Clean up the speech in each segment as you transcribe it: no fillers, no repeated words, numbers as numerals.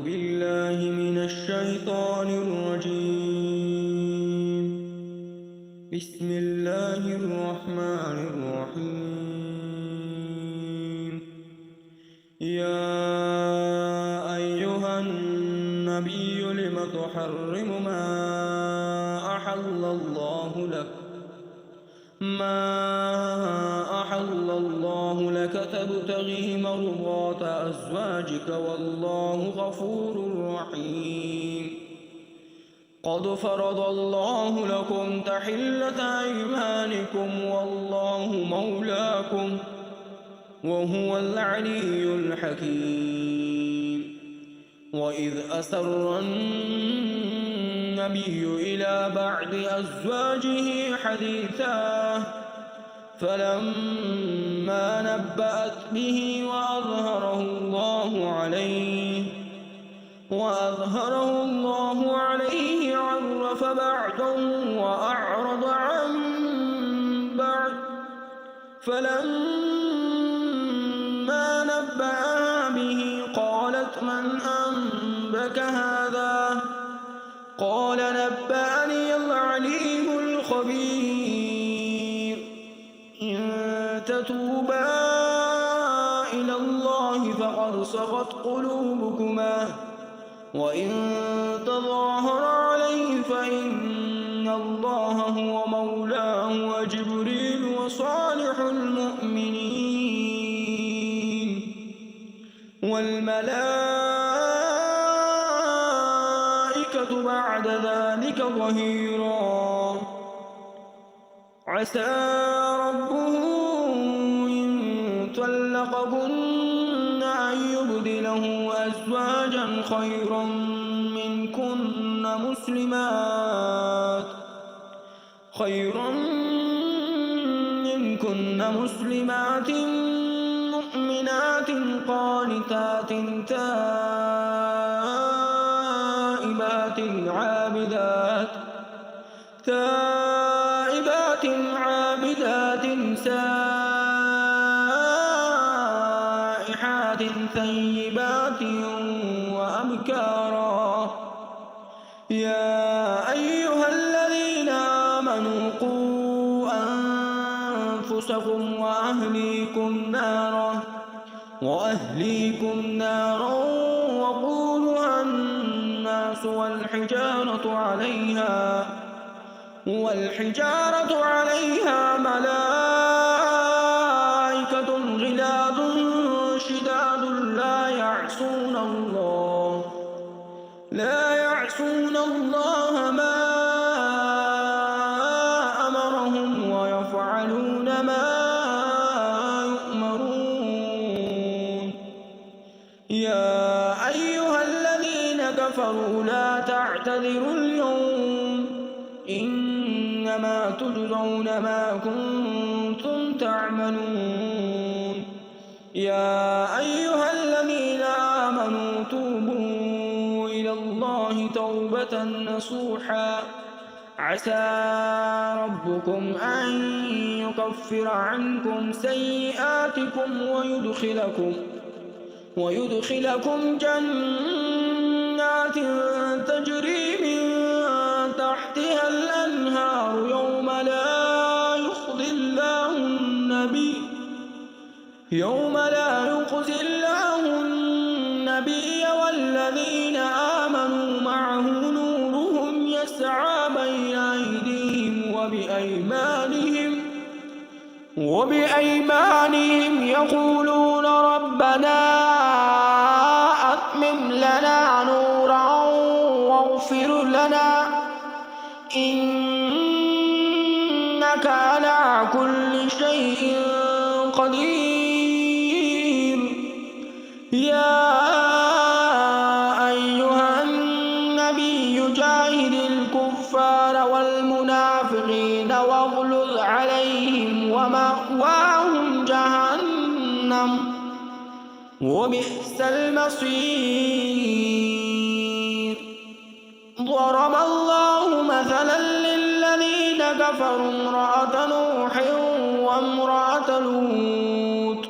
بالله من الشيطان الرجيم. بسم الله الرحمن الرحيم. يا أيها النبي لم تحرم ما أحل الله لك تبتغي مرضات أزواجك والله غفور رحيم. قد فرض الله لكم تحلة أيمانكم والله مولاكم وهو العلي الحكيم. وإذ أسر النبي إلى بعض أزواجه حديثا فلما نبأت به وأظهره الله عليه عرف بعضه وأعرض عن بعض. فلما نبأها به قالت من أنبأك هذا؟ قال نبأني العليم الخبير. إن تتوبا إلى الله فقد صغت قلوبكما وإن تظاهر عليه فإن الله هو مولاه وجبريل وصالح المؤمنين والملائكة بعد ذلك ظهيرا. عسى ربه إن طلقكن أن يبدله أزواجا خيرا منكن مسلمات مؤمنات قانتات تائبات عابدات سائحات ثيبات وأبكارا. يا أيها الذين آمنوا قوا أنفسكم وأهليكم نارا وقودها الناس والحجارة عليها ملائكة غلاظ شداد لا يعصون الله ما أمرهم ويفعلون ما يؤمرون. يا أيها الذين كفروا لا تعتذروا اليوم إنما تجزون ما كنتم تعملون. يا أيها الذين آمنوا توبوا إلى الله توبة نصوحا عسى ربكم أن يكفر عنكم سيئاتكم ويدخلكم جنات تجري من تحتها الأنهار يوم لا يخزي الله النبي والذين آمنوا معه نورهم يسعى بين أيديهم وبأيمانهم يقولون ربنا أتمم لنا نورا واغفر لنا إنك على كل شيء قدير. يا أيها النبي جاهد الكفار والمنافقين واغلظ عليهم ومأواهم جهنم وبئس المصير. ضرب الله مثلا للذين كفروا امرأة نوح وامرأة لوط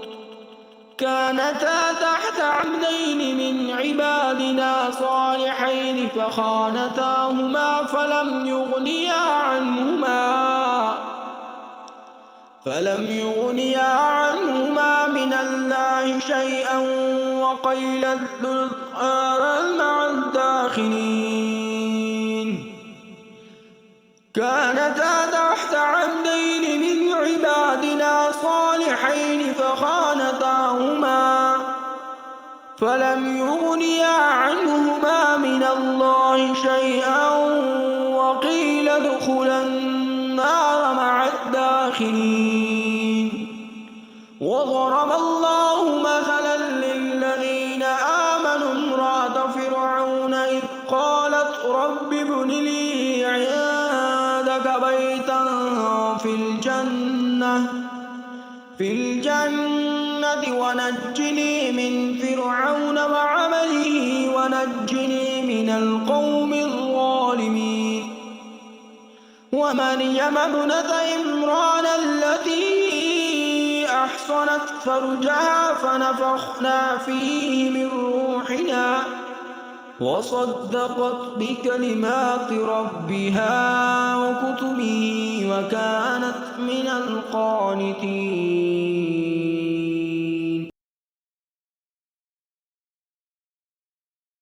كانتا تحت عبدين من عبادنا صالحين فخانتاهما فلم يغنيا عنهما من الله شيئا وقيل ادخلا النار مع الداخلين. كانتا تحت عبدين من عبادنا صالحين فخانتاهما فلم يغنيا عنهما من الله شيئا وقيل ادخلا النار مع الداخلين. وضرب الله مثلا للذين آمنوا امرأة فرعون إذ قالت رب ابن لي عندك بيتا في الجنة ونجني من فرعون وعمله ونجني من القوم الظالمين. ومريم ابنة عمران التي أحصنت فرجها فنفخنا فيه من روحنا وصدقت بكلمات ربها وكتبه وكانت من القانتين.